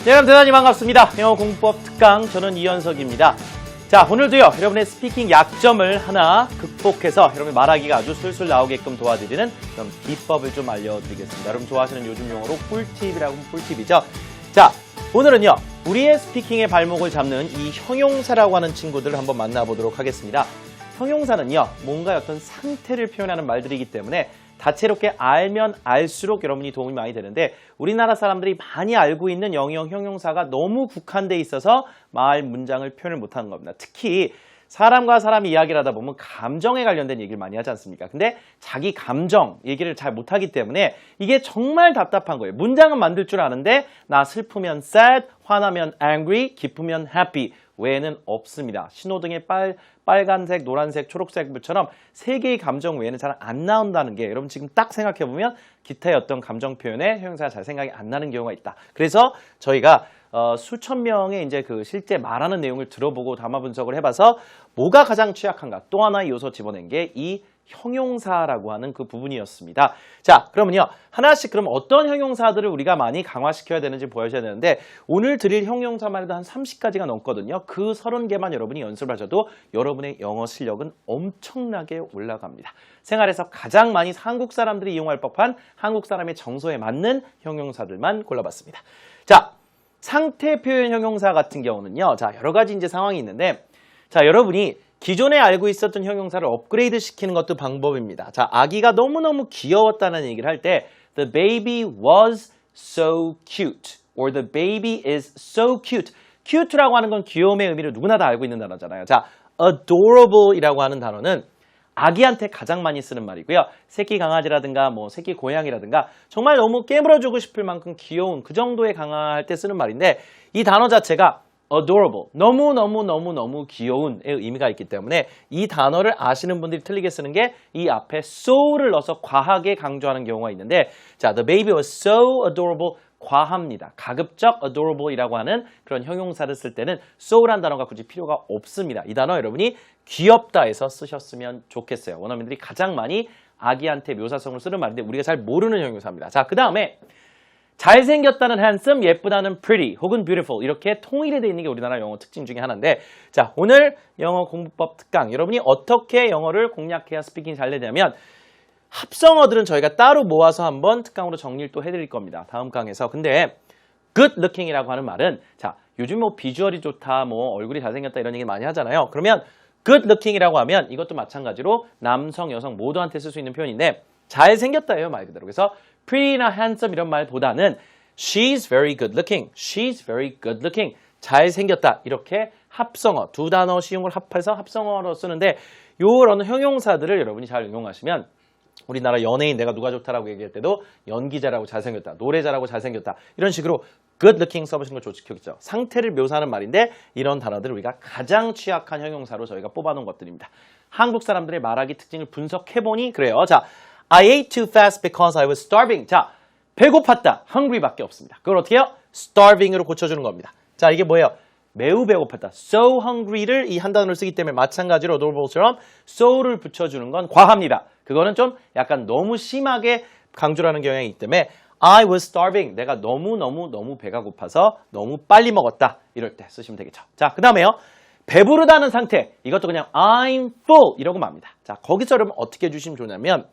네, 여러분 대단히 반갑습니다. 영어 공부법 특강 저는 이현석입니다. 자, 오늘도요 여러분의 스피킹 약점을 하나 극복해서 여러분의 말하기가 아주 술술 나오게끔 도와드리는 그런 비법을 좀 알려드리겠습니다. 여러분 좋아하시는 요즘 용어로 꿀팁이라고 하면 꿀팁이죠. 자, 오늘은요 우리의 스피킹의 발목을 잡는 이 형용사라고 하는 친구들을 한번 만나보도록 하겠습니다. 형용사는요 뭔가 어떤 상태를 표현하는 말들이기 때문에 다채롭게 알면 알수록 여러분이 도움이 많이 되는데 우리나라 사람들이 많이 알고 있는 영어형 형용사가 너무 국한돼 있어서 말 문장을 표현을 못하는 겁니다. 특히 사람과 사람이 이야기를 하다 보면 감정에 관련된 얘기를 많이 하지 않습니까? 근데 자기 감정 얘기를 잘 못하기 때문에 이게 정말 답답한 거예요. 문장은 만들 줄 아는데 나 슬프면 sad, 화나면 angry, 기쁘면 happy 외에는 없습니다. 신호등의 빨간색, 노란색, 초록색처럼 세 개의 감정 외에는 잘 안 나온다는 게 여러분 지금 딱 생각해보면 기타의 어떤 감정 표현에 형용사가 잘 생각이 안 나는 경우가 있다. 그래서 저희가 수천 명의 이제 그 실제 말하는 내용을 들어보고 담화 분석을 해봐서 뭐가 가장 취약한가 또 하나의 요소 집어낸 게 이 형용사라고 하는 그 부분이었습니다. 자, 그러면요. 하나씩 그럼 어떤 형용사들을 우리가 많이 강화시켜야 되는지 보여줘야 되는데 오늘 드릴 형용사만 해도 한 30가지가 넘거든요. 그 30개만 여러분이 연습을 하셔도 여러분의 영어 실력은 엄청나게 올라갑니다. 생활에서 가장 많이 한국 사람들이 이용할 법한 한국 사람의 정서에 맞는 형용사들만 골라봤습니다. 자, 상태 표현 형용사 같은 경우는요. 자, 여러 가지 이제 상황이 있는데 자, 여러분이 기존에 알고 있었던 형용사를 업그레이드 시키는 것도 방법입니다. 자, 아기가 너무너무 귀여웠다는 얘기를 할 때 The baby was so cute or the baby is so cute. cute라고 하는 건 귀여움의 의미를 누구나 다 알고 있는 단어잖아요. 자, adorable이라고 하는 단어는 아기한테 가장 많이 쓰는 말이고요. 새끼 강아지라든가 뭐 새끼 고양이라든가 정말 너무 깨물어주고 싶을 만큼 귀여운 그 정도의 강아할 때 쓰는 말인데 이 단어 자체가 adorable, 너무 귀여운의 의미가 있기 때문에 이 단어를 아시는 분들이 틀리게 쓰는 게 이 앞에 so를 넣어서 과하게 강조하는 경우가 있는데 자, the baby was so adorable 과합니다. 가급적 adorable이라고 하는 그런 형용사를 쓸 때는 so란 단어가 굳이 필요가 없습니다. 이 단어 여러분이 귀엽다에서 쓰셨으면 좋겠어요. 원어민들이 가장 많이 아기한테 묘사성을 쓰는 말인데 우리가 잘 모르는 형용사입니다. 자, 그 다음에 잘생겼다는 handsome, 예쁘다는 pretty, 혹은 beautiful 이렇게 통일이 되어 있는 게 우리나라 영어 특징 중에 하나인데 자, 오늘 영어 공부법 특강 여러분이 어떻게 영어를 공략해야 스피킹이 잘 되냐면 합성어들은 저희가 따로 모아서 한번 특강으로 정리를 또 해드릴 겁니다. 다음 강에서. 근데 good looking이라고 하는 말은 자, 요즘 뭐 비주얼이 좋다, 뭐 얼굴이 잘생겼다 이런 얘기 많이 하잖아요. 그러면 good looking이라고 하면 이것도 마찬가지로 남성, 여성 모두한테 쓸 수 있는 표현인데 잘생겼다예요, 말 그대로. 그래서 pretty나 handsome 이런 말보다는 she's very good looking, she's very good looking, 잘생겼다 이렇게 합성어, 두 단어 시용을 합해서 합성어로 쓰는데 요런 형용사들을 여러분이 잘 응용하시면 우리나라 연예인 내가 누가 좋다라고 얘기할 때도 연기 잘하고 잘생겼다, 노래 잘하고 잘생겼다 이런 식으로 good looking 써보시는 거 좋겠죠. 상태를 묘사하는 말인데 이런 단어들을 우리가 가장 취약한 형용사로 저희가 뽑아놓은 것들입니다. 한국 사람들의 말하기 특징을 분석해보니 그래요. 자, I ate too fast because I was starving. 자, 배고팠다. hungry밖에 없습니다. 그걸 어떻게 해요? starving으로 고쳐주는 겁니다. 자, 이게 뭐예요? 매우 배고팠다. so hungry를 이 한 단어를 쓰기 때문에 마찬가지로 adorable처럼 so를 붙여주는 건 과합니다. 그거는 좀 약간 너무 심하게 강조를 하는 경향이 있기 때문에 I was starving. 내가 너무 배가 고파서 너무 빨리 먹었다. 이럴 때 쓰시면 되겠죠. 자, 그 다음에요. 배부르다는 상태. 이것도 그냥 I'm full 이러고 맙니다. 자, 거기서 여러분 어떻게 해주시면 좋냐면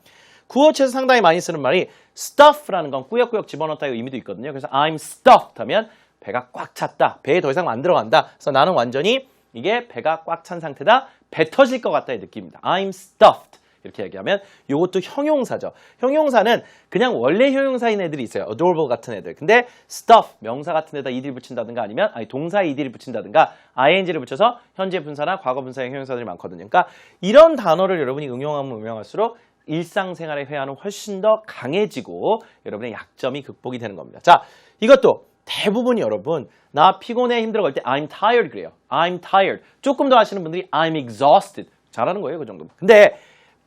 구어체에서 상당히 많이 쓰는 말이 stuff라는 건 꾸역꾸역 집어넣다의 의미도 있거든요. 그래서 I'm stuffed 하면 배가 꽉 찼다. 배에 더 이상 안 들어간다. 그래서 나는 완전히 이게 배가 꽉 찬 상태다. 배 터질 것 같다의 느낌입니다. I'm stuffed. 이렇게 얘기하면 이것도 형용사죠. 형용사는 그냥 원래 형용사인 애들이 있어요. adorable 같은 애들. 근데 stuff, 명사 같은 데다 ed를 붙인다든가 아니면 동사에 ed를 붙인다든가 ing를 붙여서 현재 분사나 과거 분사형 형용사들이 많거든요. 그러니까 이런 단어를 여러분이 응용하면 응용할수록 일상생활의 회화는 훨씬 더 강해지고 여러분의 약점이 극복이 되는 겁니다. 자, 이것도 대부분이 여러분 나 피곤해 힘들어 갈 때 I'm tired 그래요. I'm tired. 조금 더 하시는 분들이 I'm exhausted. 잘하는 거예요, 그 정도. 근데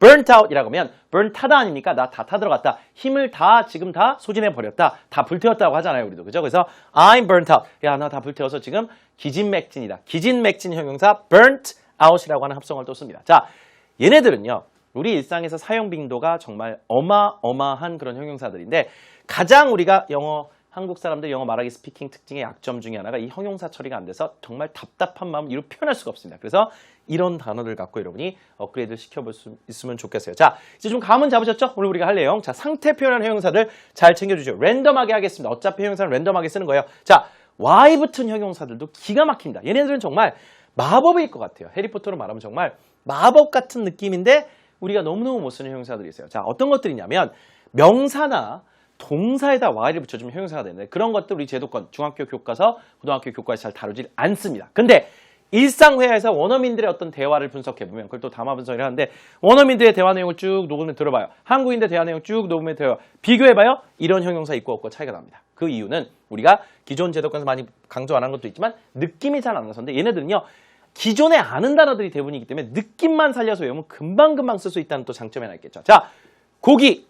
burnt out이라고 하면 burn 타다 아닙니까? 나 다 타들어갔다. 힘을 다 지금 다 소진해 버렸다. 다 불태웠다고 하잖아요, 우리도. 그죠? 그래서 I'm burnt out. 야, 나 다 불태워서 지금 기진맥진이다. 기진맥진 형용사 burnt out이라고 하는 합성어를 또 씁니다. 자, 얘네들은요. 우리 일상에서 사용 빈도가 정말 어마어마한 그런 형용사들인데 가장 우리가 영어 한국 사람들 영어 말하기 스피킹 특징의 약점 중에 하나가 이 형용사 처리가 안 돼서 정말 답답한 마음 이루 표현할 수가 없습니다. 그래서 이런 단어들 갖고 여러분이 업그레이드 시켜볼 수 있으면 좋겠어요. 자, 이제 좀 감은 잡으셨죠? 오늘 우리가 할 내용. 자, 상태 표현하는 형용사들 잘 챙겨주죠. 랜덤하게 하겠습니다. 어차피 형용사는 랜덤하게 쓰는 거예요. 자, Y 붙은 형용사들도 기가 막힙니다. 얘네들은 정말 마법일 것 같아요. 해리포터로 말하면 정말 마법 같은 느낌인데 우리가 너무너무 못 쓰는 형용사들이 있어요. 자, 어떤 것들이냐면 명사나 동사에다 Y를 붙여주면 형용사가 되는데 그런 것들 우리 제도권, 중학교 교과서, 고등학교 교과에서 잘 다루질 않습니다. 근데 일상회화에서 원어민들의 어떤 대화를 분석해보면 그걸 또 담화 분석을 하는데 원어민들의 대화 내용을 쭉 녹음해 들어봐요. 한국인들의 대화 내용 쭉 녹음해 들어요. 비교해봐요. 이런 형용사 있고 없고 차이가 납니다. 그 이유는 우리가 기존 제도권에서 많이 강조 안 한 것도 있지만 느낌이 잘 안 나서인데 얘네들은요. 기존에 아는 단어들이 대부분이기 때문에 느낌만 살려서 외우면 금방금방 쓸 수 있다는 또 장점이 하나 있겠죠. 자, 고기,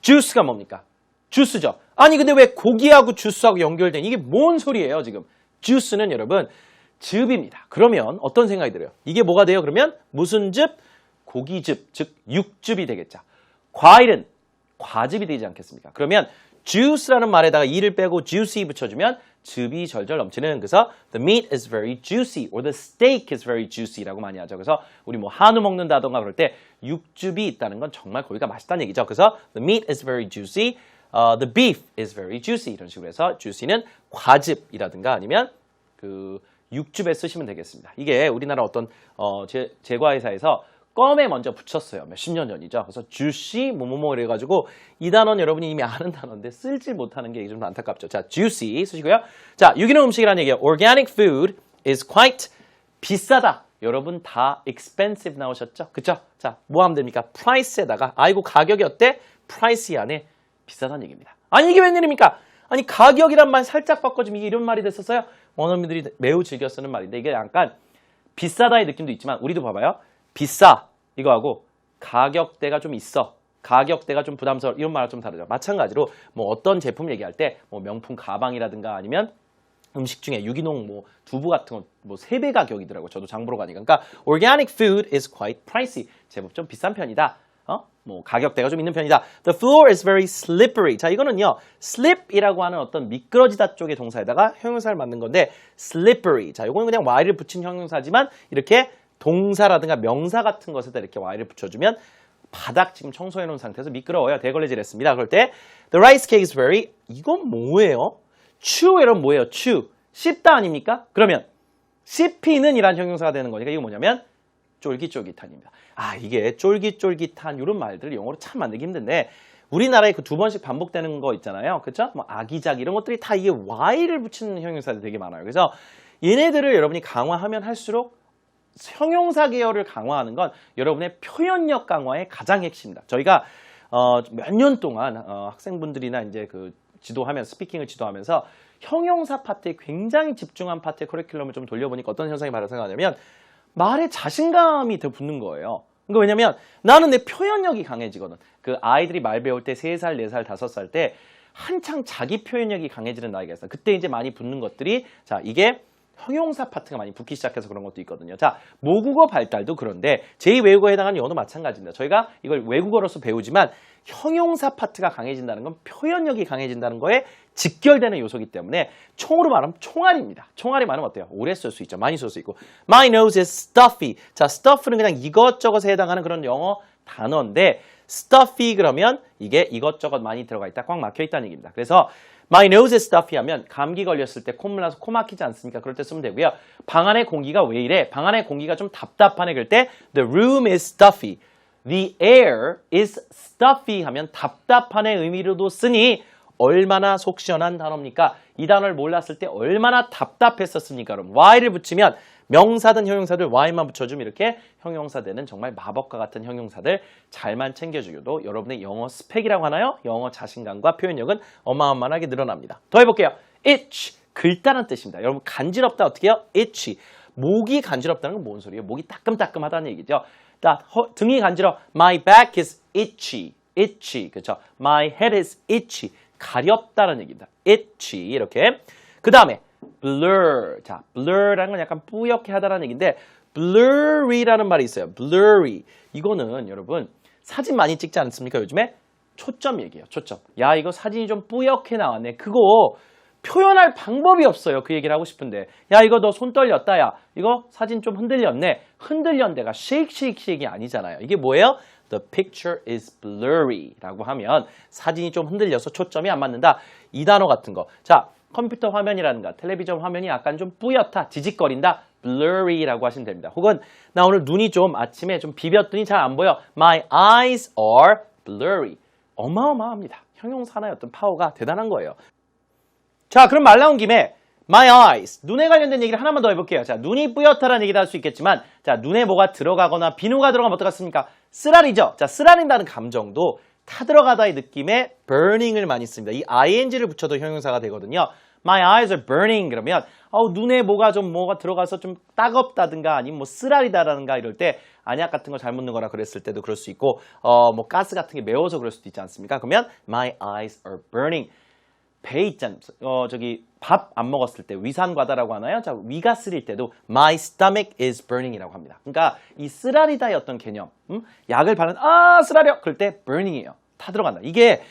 주스가 뭡니까? 주스죠. 아니 근데 왜 고기하고 주스하고 연결된 이게 뭔 소리예요 지금? 주스는 여러분 즙입니다. 그러면 어떤 생각이 들어요? 이게 뭐가 돼요? 그러면 무슨 즙? 고기즙, 즉 육즙이 되겠죠. 과일은 과즙이 되지 않겠습니까? 그러면 juice라는 말에다가 e를 빼고 juicy 붙여주면 즙이 절절 넘치는 그래서 the meat is very juicy or the steak is very juicy라고 많이 하죠. 그래서 우리 뭐 한우 먹는다던가 그럴 때 육즙이 있다는 건 정말 고기가 맛있다는 얘기죠. 그래서 the meat is very juicy, the beef is very juicy 이런 식으로 해서 juicy는 과즙이라든가 아니면 그 육즙에 쓰시면 되겠습니다. 이게 우리나라 어떤 제과회사에서 껌에 먼저 붙였어요. 몇십 년 전이죠. 그래서 juicy 뭐뭐뭐 이래가지고 이 단어는 여러분이 이미 아는 단어인데 쓸지 못하는 게 좀 안타깝죠. 자, juicy 쓰시고요. 자, 유기농 음식이라는 얘기예요. Organic food is quite 비싸다. 여러분 다 expensive 나오셨죠? 그쵸? 자, 뭐 하면 됩니까? price에다가 아이고 가격이 어때? price 안에 비싸다는 얘기입니다. 아니 이게 웬일입니까? 아니 가격이란 말 살짝 바꿔주면 이게 이런 말이 됐었어요? 원어민들이 매우 즐겨 쓰는 말인데 이게 약간 비싸다의 느낌도 있지만 우리도 봐봐요. 비싸 이거하고 가격대가 좀 있어. 가격대가 좀 부담스러워. 이런 말은 좀 다르죠. 마찬가지로 뭐 어떤 제품 얘기할 때 뭐 명품 가방이라든가 아니면 음식 중에 유기농 뭐 두부 같은 거 뭐 3배 가격이더라고요. 저도 장 보러 가니까. 그러니까 organic food is quite pricey. 제법 좀 비싼 편이다. 뭐 가격대가 좀 있는 편이다. The floor is very slippery. 자, 이거는요. slip이라고 하는 어떤 미끄러지다 쪽의 동사에다가 형용사를 만든 건데 slippery. 자, 이거는 그냥 y를 붙인 형용사지만 이렇게 동사라든가 명사 같은 것에다 이렇게 y를 붙여주면 바닥 지금 청소해 놓은 상태에서 미끄러워요. 대걸레질했습니다. 그럴 때 the rice cake is very 이건 뭐예요? chew 이런 뭐예요? chew 씹다 아닙니까? 그러면 씹히는 이란 형용사가 되는 거니까 이거 뭐냐면 쫄깃쫄깃한입니다. 아, 이게 쫄깃쫄깃한 이런 말들을 영어로 참 만들기 힘든데 우리나라에 그 2번씩 반복되는 거 있잖아요. 그렇죠? 뭐 아기자기 이런 것들이 다 이게 y를 붙이는 형용사들이 되게 많아요. 그래서 얘네들을 여러분이 강화하면 할수록 형용사 계열을 강화하는 건 여러분의 표현력 강화의 가장 핵심이다. 저희가 몇 년 동안 학생분들이나 이제 그 지도하면 스피킹을 지도하면서 형용사 파트에 굉장히 집중한 파트의 커리큘럼을 좀 돌려보니까 어떤 현상이 발생하냐면 말에 자신감이 더 붙는 거예요. 그러니까 왜냐면 나는 내 표현력이 강해지거든. 그 아이들이 말 배울 때 3살, 4살, 5살 때 한창 자기 표현력이 강해지는 나이가 있어요. 그때 이제 많이 붙는 것들이 자, 이게 형용사 파트가 많이 붙기 시작해서 그런 것도 있거든요. 자, 모국어 발달도 그런데 제2외국어에 해당하는 영어도 마찬가지입니다. 저희가 이걸 외국어로서 배우지만 형용사 파트가 강해진다는 건 표현력이 강해진다는 거에 직결되는 요소이기 때문에 총으로 말하면 총알입니다. 총알이 말하면 어때요? 오래 쓸 수 있죠. 많이 쓸 수 있고. My nose is stuffy. 자, stuff는 그냥 이것저것에 해당하는 그런 영어 단어인데 stuffy 그러면 이게 이것저것 많이 들어가 있다, 꽉 막혀 있다는 얘기입니다. 그래서 My nose is stuffy 하면 감기 걸렸을 때 콧물 나서 코 막히지 않습니까? 그럴 때 쓰면 되고요. 방 안의 공기가 왜 이래? 방 안의 공기가 좀 답답하네 그럴 때 The room is stuffy. The air is stuffy 하면 답답한의 의미로도 쓰니 얼마나 속 시원한 단어입니까? 이 단어를 몰랐을 때 얼마나 답답했었습니까? 그럼 y를 붙이면 명사든 형용사들 y만 붙여주면 이렇게 형용사 되는 정말 마법과 같은 형용사들 잘만 챙겨주고도 여러분의 영어 스펙이라고 하나요? 영어 자신감과 표현력은 어마어마하게 늘어납니다. 더 해볼게요. itch, 긁다는 뜻입니다. 여러분 간지럽다 어떻게 해요? itchy. 목이 간지럽다는 건 뭔 소리예요? 목이 따끔따끔하다는 얘기죠. 등이 간지러. My back is itchy. itchy. 그렇죠? My head is itchy. 가렵다는 얘기입니다. itchy. 이렇게. 그 다음에 blur. 자, blur라는 건 약간 뿌옇게 하다라는 얘기인데 blurry라는 말이 있어요. blurry. 이거는 여러분 사진 많이 찍지 않습니까? 요즘에 초점 얘기예요. 초점. 야, 이거 사진이 좀 뿌옇게 나왔네. 그거 표현할 방법이 없어요. 그 얘기를 하고 싶은데. 야, 이거 너 손 떨렸다. 야, 이거 사진 좀 흔들렸네. 흔들렸는 데가 shake이 아니잖아요. 이게 뭐예요? The picture is blurry 라고 하면 사진이 좀 흔들려서 초점이 안 맞는다. 이 단어 같은 거. 자, 컴퓨터 화면이라든가 텔레비전 화면이 약간 좀 뿌옇다, 지직거린다. blurry라고 하시면 됩니다. 혹은 나 오늘 눈이 좀 아침에 좀 비볐더니 잘 안 보여. My eyes are blurry. 어마어마합니다. 형용사 하나의 어떤 파워가 대단한 거예요. 자, 그럼 말 나온 김에 my eyes, 눈에 관련된 얘기를 하나만 더 해볼게요. 자, 눈이 뿌옇다라는 얘기도 할 수 있겠지만 자, 눈에 뭐가 들어가거나 비누가 들어가면 어떡하습니까? 쓰라리죠. 자, 쓰라린다는 감정도 타들어가다의 느낌의 burning을 많이 씁니다. 이 ing를 붙여도 형용사가 되거든요. My eyes are burning 그러면 눈에 뭐가 들어가서 좀 따갑다든가 아니면 뭐 쓰라리다라든가 이럴 때 안약 같은 거 잘못 넣은 거라 그랬을 때도 그럴 수 있고 뭐 가스 같은 게 매워서 그럴 수도 있지 않습니까? 그러면 my eyes are burning. 배 있잖아요. 저기 밥 안 먹었을 때 위산과다라고 하나요? 자, 위가 쓰릴 때도 my stomach is burning이라고 합니다. 그러니까 이 쓰라리다의 어떤 개념, 약을 바르는 쓰라려 그럴 때 burning이에요. 타들어간다. 이게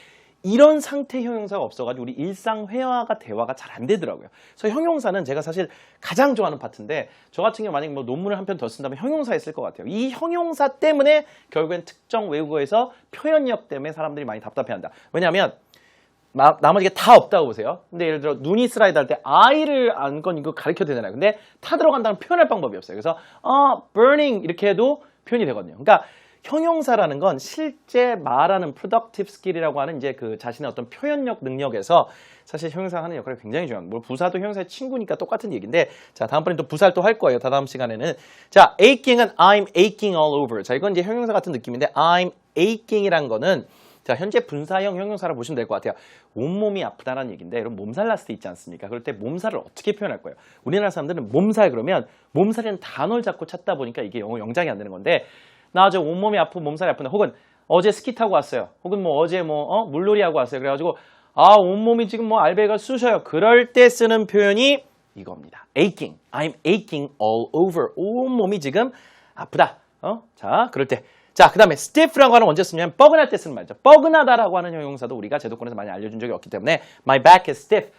이런 상태 형용사가 없어가지고 우리 일상 회화가 대화가 잘 안 되더라고요. 그래서 형용사는 제가 사실 가장 좋아하는 파트인데 저 같은 경우 만약에 뭐 논문을 한 편 더 쓴다면 형용사에 쓸 것 같아요. 이 형용사 때문에 결국엔 특정 외국어에서 표현력 때문에 사람들이 많이 답답해한다. 왜냐하면 나머지 게 다 없다고 보세요. 근데 예를 들어 눈이 슬라이드 할 때 I를 안 건 이거 가르쳐야 되잖아요. 근데 타 들어간다는 표현할 방법이 없어요. 그래서 burning 이렇게 해도 표현이 되거든요. 그러니까 형용사라는 건 실제 말하는 productive skill이라고 하는 이제 그 자신의 어떤 표현력 능력에서 사실 형용사가 하는 역할이 굉장히 중요합니다. 뭐 부사도 형용사의 친구니까 똑같은 얘기인데 자, 다음번에 또 부사를 또 할 거예요. 다다음 시간에는. 자, aching은 I'm aching all over. 자, 이건 이제 형용사 같은 느낌인데 I'm aching이란 거는 자, 현재 분사형 형용사를 보시면 될 것 같아요. 온몸이 아프다라는 얘기인데 여러분 몸살 났을 때 있지 않습니까? 그럴 때 몸살을 어떻게 표현할 거예요? 우리나라 사람들은 몸살 그러면 몸살이라는 단어를 자꾸 찾다 보니까 이게 영어 영작이 안 되는 건데 나 어제 온몸이 아프고 몸살이 아픈데 혹은 어제 스키 타고 왔어요. 혹은 뭐 어제 물놀이 하고 왔어요. 그래가지고 온몸이 지금 뭐 알배가 쑤셔요. 그럴 때 쓰는 표현이 이겁니다. aching. I'm aching all over. 온몸이 지금 아프다. 자, 그럴 때. 자, 그 다음에 stiff라고 하는 건 언제 쓰냐면 뻐근할 때 쓰는 말이죠. 뻐근하다라고 하는 형용사도 우리가 제도권에서 많이 알려준 적이 없기 때문에 my back is stiff.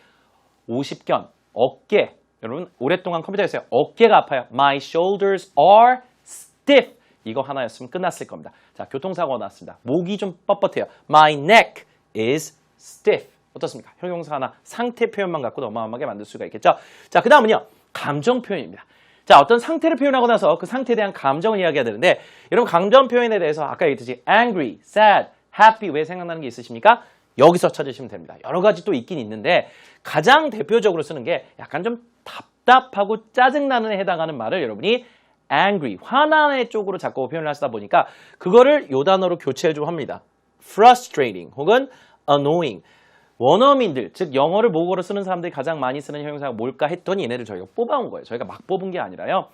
50견, 어깨. 여러분 오랫동안 컴퓨터에 서요. 어깨가 아파요. My shoulders are stiff. 이거 하나였으면 끝났을 겁니다. 자, 교통사고가 났습니다. 목이 좀 뻣뻣해요. My neck is stiff. 어떻습니까? 형용사 하나 상태 표현만 갖고도 어마어마하게 만들 수가 있겠죠. 자, 그 다음은요. 감정 표현입니다. 자, 어떤 상태를 표현하고 나서 그 상태에 대한 감정을 이야기해야 되는데 여러분 감정 표현에 대해서 아까 얘기했듯이 angry, sad, happy 왜 생각나는 게 있으십니까? 여기서 찾으시면 됩니다. 여러 가지 또 있긴 있는데 가장 대표적으로 쓰는 게 약간 좀 답답하고 짜증나는 에 해당하는 말을 여러분이 angry, 화나는 쪽으로 자꾸 표현을 하시다 보니까 그거를 요 단어로 교체를 좀 합니다. frustrating 혹은 annoying. 원어민들, 즉 영어를 모국어로 쓰는 사람들이 가장 많이 쓰는 형용사가 뭘까 했더니 얘네를 저희가 뽑아온 거예요. 저희가 막 뽑은 게 아니라요.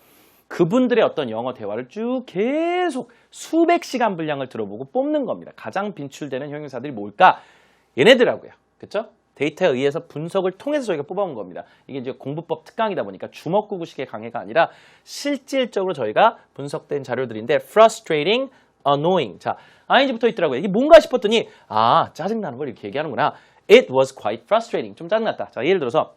그분들의 어떤 영어 대화를 쭉 계속 수백 시간 분량을 들어보고 뽑는 겁니다. 가장 빈출되는 형용사들이 뭘까? 얘네들하고요. 그렇죠? 데이터에 의해서 분석을 통해서 저희가 뽑아온 겁니다. 이게 이제 공부법 특강이다 보니까 주먹구구식의 강의가 아니라 실질적으로 저희가 분석된 자료들인데 frustrating, annoying. 자, ing 붙어 있더라고요. 이게 뭔가 싶었더니 짜증나는 걸 이렇게 얘기하는구나. It was quite frustrating. 좀 짜증났다. 자, 예를 들어서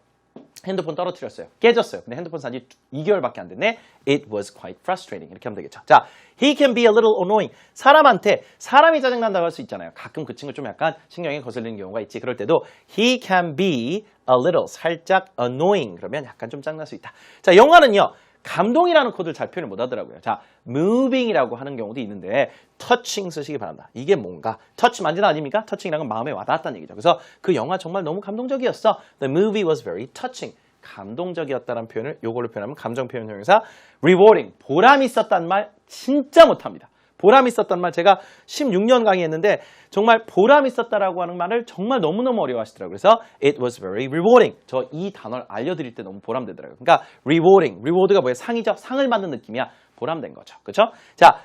핸드폰 떨어뜨렸어요. 깨졌어요. 근데 핸드폰 산지 2개월밖에 안 됐네. It was quite frustrating. 이렇게 하면 되겠죠. 자, he can be a little annoying. 사람한테 사람이 짜증난다고 할 수 있잖아요. 가끔 그 친구 좀 약간 신경이 거슬리는 경우가 있지. 그럴 때도 he can be a little 살짝 annoying. 그러면 약간 좀 짜증날 수 있다. 자, 영화는요. 감동이라는 코드를 잘 표현을 못 하더라고요. 자, moving이라고 하는 경우도 있는데 touching 쓰시기 바랍니다. 이게 뭔가? touch 만지다 아닙니까? touching이라는 건 마음에 와닿았다는 얘기죠. 그래서 그 영화 정말 너무 감동적이었어. The movie was very touching. 감동적이었다는 표현을 요걸로 표현하면 감정 표현 형용사 rewarding. 보람 있었다는 말 진짜 못합니다. 보람 있었다는 말 제가 16년 강의했는데 정말 보람 있었다라고 하는 말을 정말 너무너무 어려워하시더라고요. 그래서 it was very rewarding. 저 이 단어를 알려드릴 때 너무 보람되더라고요. 그러니까 rewarding. reward가 뭐예요? 상이죠. 상을 받는 느낌이야. 보람된 거죠. 그렇죠? 자,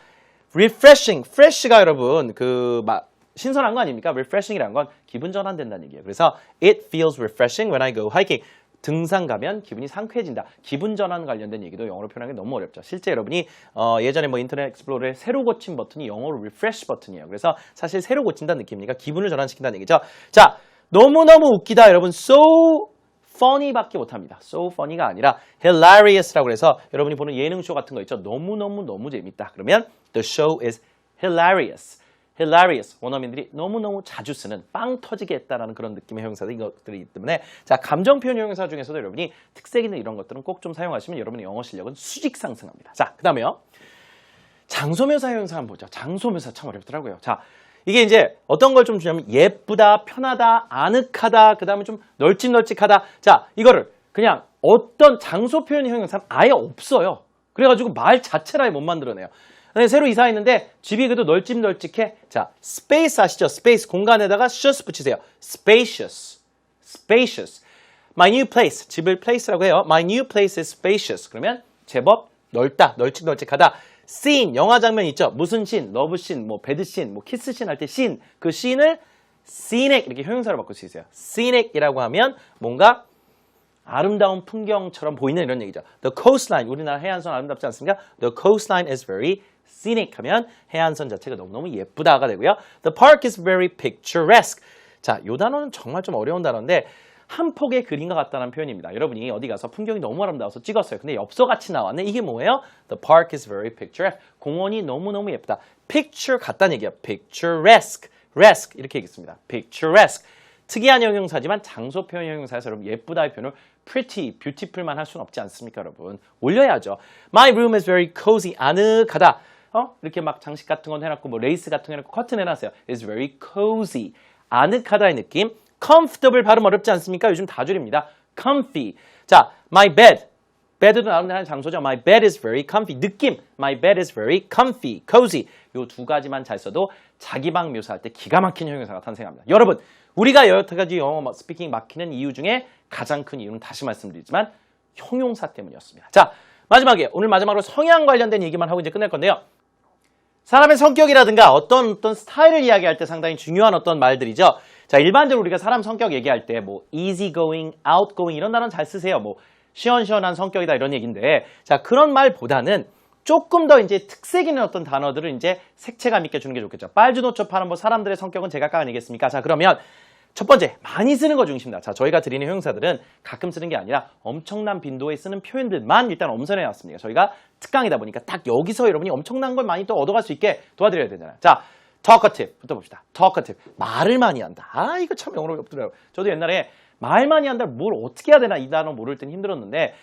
refreshing. fresh가 여러분 신선한 거 아닙니까? refreshing이라는 건 기분 전환된다는 얘기예요. 그래서 it feels refreshing when I go hiking. 등산 가면 기분이 상쾌해진다. 기분 전환 관련된 얘기도 영어로 표현하기 너무 어렵죠. 실제 여러분이 예전에 뭐 인터넷 익스플로러의 새로 고친 버튼이 영어로 refresh 버튼이에요. 그래서 사실 새로 고친다는 느낌이니까 기분을 전환시킨다는 얘기죠. 자, 너무너무 웃기다. 여러분 so funny밖에 못합니다. so funny가 아니라 hilarious라고 해서 여러분이 보는 예능쇼 같은 거 있죠. 너무 재밌다. 그러면 the show is hilarious. hilarious. 원어민들이 너무너무 자주 쓰는 빵 터지게 했다라는 그런 느낌의 형용사들이 이것들이기 때문에 자, 감정 표현 형용사 중에서도 여러분이 특색 있는 이런 것들은 꼭 좀 사용하시면 여러분의 영어 실력은 수직 상승합니다. 자, 그 다음에요. 장소묘사 형용사 한번 보죠. 장소묘사 참 어렵더라고요. 자, 이게 이제 어떤 걸 좀 주냐면 예쁘다, 편하다, 아늑하다, 그 다음에 좀 널찍널찍하다. 자, 이거를 그냥 어떤 장소 표현 형용사는 아예 없어요. 그래가지고 말 자체를 아예 못 만들어내요. 새로 이사했는데 집이 그래도 널찍널찍해. 자, space 아시죠? space 공간에다가 셔스 붙이세요. spacious, spacious. My new place, 집을 place라고 해요. My new place is spacious. 그러면 제법 넓다, 널찍널찍하다. scene, 영화 장면 있죠? 무슨 씬, 러브 씬, 뭐 배드 씬, 뭐 키스 씬 할 때 씬, 그 씬을 scenic 이렇게 형용사로 바꿀 수 있어요. scenic이라고 하면 뭔가 아름다운 풍경처럼 보이는 이런 얘기죠. The coastline, 우리나라 해안선 아름답지 않습니까? The coastline is very scenic 하면 해안선 자체가 너무너무 예쁘다가 되고요. The park is very picturesque. 자, 이 단어는 정말 좀 어려운 단어인데 한 폭의 그림과 같다는 표현입니다. 여러분이 어디 가서 풍경이 너무 아름다워서 찍었어요. 근데 엽서같이 나왔네. 이게 뭐예요? The park is very picturesque. 공원이 너무너무 예쁘다. Picture 같다는 얘기예요. Picturesque. resque 이렇게 얘기했습니다. Picturesque. 특이한 형용사지만 장소 표현 형용사에서 여러분 예쁘다의 표현을 pretty, beautiful만 할 수는 없지 않습니까, 여러분? 올려야죠. My room is very cozy. 아늑하다. 이렇게 막 장식 같은 건 해놨고 뭐 레이스 같은 거 해놨고 커튼 해놨어요. It's very cozy. 아늑하다의 느낌. comfortable 발음 어렵지 않습니까? 요즘 다 줄입니다. comfy. 자, my bed. bed도 나오는 장소죠. My bed is very comfy. 느낌. My bed is very comfy. cozy. 요 두 가지만 잘 써도 자기 방 묘사할 때 기가 막힌 형용사가 탄생합니다. 여러분, 우리가 여태까지 영어 스피킹 막히는 이유 중에 가장 큰 이유는 다시 말씀드리지만 형용사 때문이었습니다. 자, 마지막에 오늘 마지막으로 성향 관련된 얘기만 하고 이제 끝낼 건데요. 사람의 성격이라든가 어떤 스타일을 이야기할 때 상당히 중요한 어떤 말들이죠. 자, 일반적으로 우리가 사람 성격 얘기할 때 뭐 easygoing, outgoing 이런 단어는 잘 쓰세요. 뭐 시원시원한 성격이다 이런 얘기인데 자, 그런 말보다는 조금 더 이제 특색 있는 어떤 단어들을 이제 색채감 있게 주는 게 좋겠죠. 빨주노초파는 뭐 사람들의 성격은 제각각 아니겠습니까? 자, 그러면 첫 번째, 많이 쓰는 거 중심입니다. 자, 저희가 드리는 형용사들은 가끔 쓰는 게 아니라 엄청난 빈도에 쓰는 표현들만 일단 엄선해 놨습니다. 저희가 특강이다 보니까 딱 여기서 여러분이 엄청난 걸 많이 또 얻어갈 수 있게 도와드려야 되잖아요. 자, talkative부터 봅시다. talkative. 말을 많이 한다. 아, 이거 참 영어로 없더라고요. 저도 옛날에 말 많이 한다, 뭘 어떻게 해야 되나 이 단어 모를 땐 힘들었는데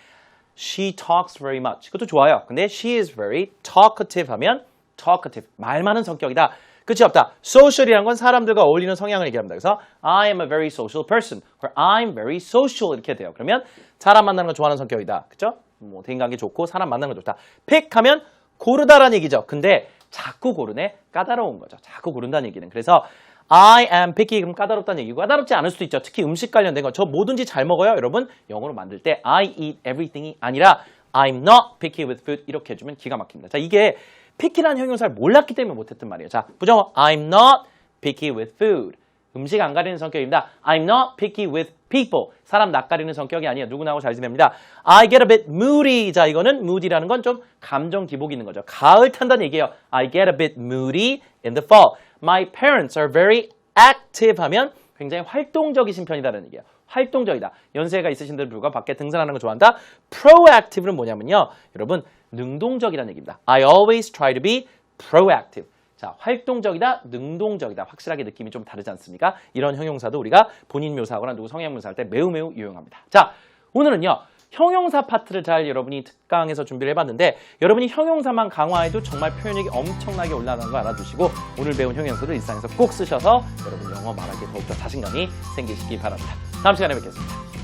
she talks very much. 그것도 좋아요. 근데 she is very talkative 하면 talkative. 말 많은 성격이다. 끝이 없다. social이라는 건 사람들과 어울리는 성향을 얘기합니다. 그래서 I am a very social person. or I'm very social 이렇게 돼요. 그러면 사람 만나는 거 좋아하는 성격이다. 그죠? 뭐 대인관계 좋고 사람 만나는 거 좋다. pick 하면 고르다라는 얘기죠. 근데 자꾸 고르네. 까다로운 거죠. 자꾸 고른다는 얘기는. 그래서 I am picky 그럼 까다롭다는 얘기고 까다롭지 않을 수도 있죠. 특히 음식 관련된 거. 저 뭐든지 잘 먹어요. 여러분 영어로 만들 때 I eat everything이 아니라 I'm not picky with food 이렇게 해주면 기가 막힙니다. 자, 이게 picky라는 형용사를 몰랐기 때문에 못했던 말이에요. 자, 부정어 I'm not picky with food. 음식 안 가리는 성격입니다. I'm not picky with people. 사람 낯가리는 성격이 아니에요. 누구나하고 잘 지냅니다. I get a bit moody. 자, 이거는 moody라는 건 좀 감정 기복이 있는 거죠. 가을 탄다는 얘기예요. I get a bit moody in the fall. My parents are very active 하면 굉장히 활동적이신 편이다라는 얘기예요. 활동적이다. 연세가 있으신 분들 불구하고 밖에 등산하는 거 좋아한다. proactive는 뭐냐면요. 여러분 능동적이라는 얘기입니다. I always try to be proactive. 자, 활동적이다, 능동적이다. 확실하게 느낌이 좀 다르지 않습니까? 이런 형용사도 우리가 본인 묘사하거나 누구 성향 묘사할 때 매우 유용합니다. 자, 오늘은요. 형용사 파트를 잘 여러분이 특강에서 준비를 해봤는데 여러분이 형용사만 강화해도 정말 표현력이 엄청나게 올라가는 거 알아두시고 오늘 배운 형용사를 일상에서 꼭 쓰셔서 여러분 영어 말하기에 더욱더 자신감이 생기시기 바랍니다. 다음 시간에 뵙겠습니다.